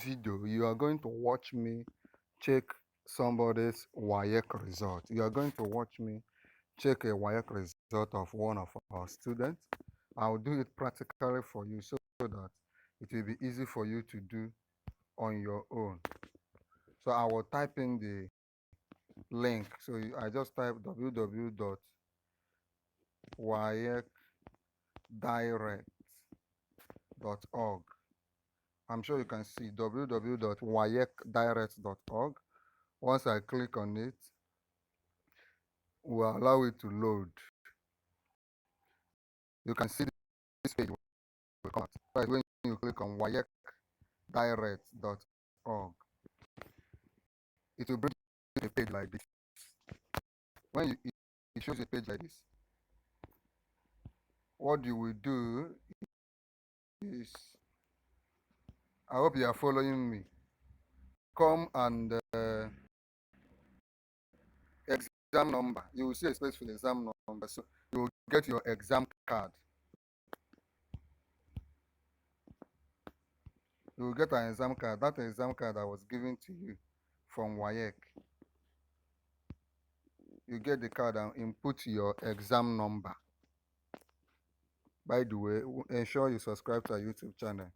video, you are going to watch me check somebody's WAEC result. You are going to watch me check a WAEC result of one of our students. I'll do it practically for you so that it will be easy for you to do on your own. So I will type in the link. So I just type www.waecdirect.org. I'm sure you can see www.waecdirect.org. Once I click on it, we'll allow it to load. You can see this page will come out. Right when you click on waecdirect.org, it will bring you a page like this. When it shows a page like this, what you will do is, I hope you are following me. Come and exam number. You will see a space for the exam number. So you will get your exam card. You will get an exam card. That exam card I was given to you from WAEC. You get the card and input your exam number. By the way, ensure you subscribe to our YouTube channel.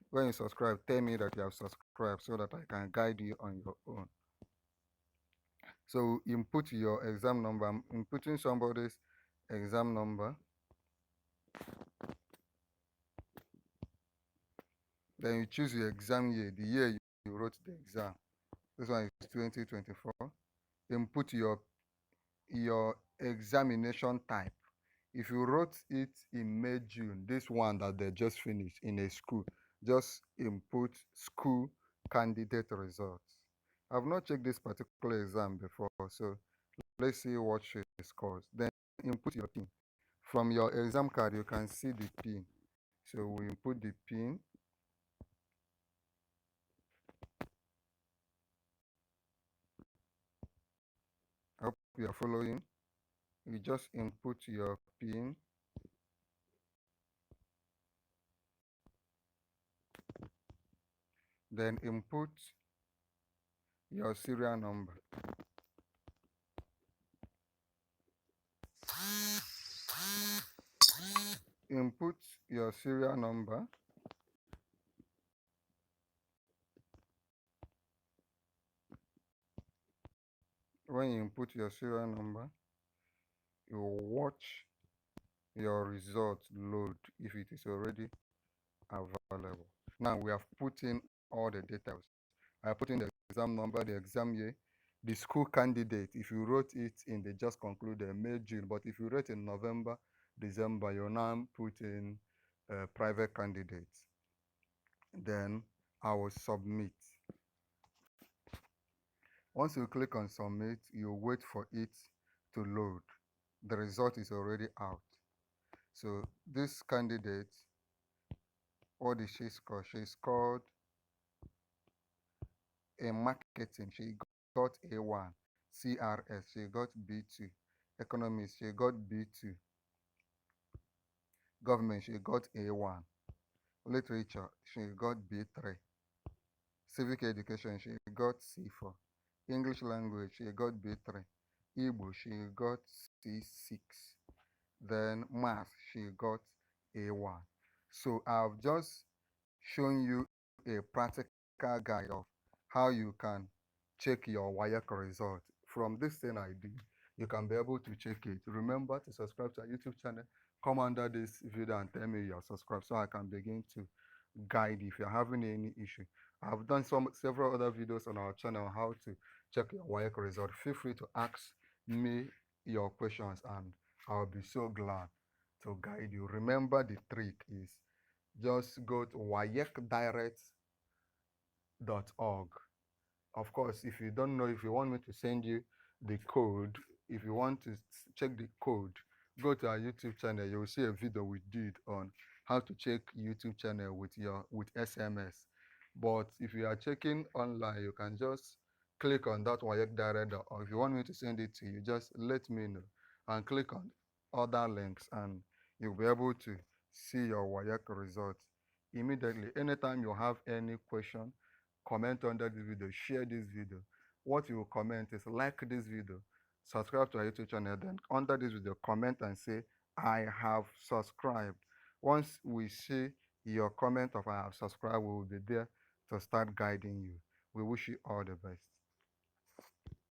When you subscribe, tell me that you have subscribed so that I can guide you on your own. So input your exam number. I'm inputting somebody's exam number. Then you choose your exam year, the year you wrote the exam. This one is 2024. Input your examination type. If you wrote it in May, June, this one that they just finished in a school, just input school candidate results. I've not checked this particular exam before, so let's see what she scores. Then input your PIN. From your exam card, you can see the PIN. So we input the PIN. I hope you are following. You just input your PIN. Then input your serial number. Input your serial number. When you input your serial number, you watch your results load if it is already available. Now we have put in all the details. I put in the exam number, the exam year, the school candidate. If you wrote it in the just concluded May, June, but if you wrote in November, December, you now put in private candidates. Then I will submit. Once you click on submit, you wait for it to load. The result is already out. So this candidate, what did she score? She scored in marketing. She got A1. CRS, she got B2. Economics, she got B2. Government, she got A1. Literature, she got B3. Civic education, she got C4. English language, she got B3. Igbo, she got C6. Then math, she got A1. So I've just shown you a practical guide of how you can check your WAEC result. From this thing I did, you can be able to check it. Remember to subscribe to our YouTube channel. Come under this video and tell me you're subscribed so I can begin to guide if you're having any issue. I've done several other videos on our channel on how to check your WAEC result. Feel free to ask me your questions and I'll be so glad to guide you. Remember, the trick is just go to waecdirect.org. Of course, if you don't know, if you want me to send you the code, if you want to check the code, go to our YouTube channel. You will see a video we did on how to check YouTube channel with SMS. But if you are checking online, you can just click on that WAEC direct, or if you want me to send it to you, just let me know and click on other links and you'll be able to see your WAEC results immediately. Anytime you have any question, comment under this video, share this video. What you will comment is like this video, subscribe to our YouTube channel, then under this video, comment and say, I have subscribed. Once we see your comment of I have subscribed, we will be there to start guiding you. We wish you all the best.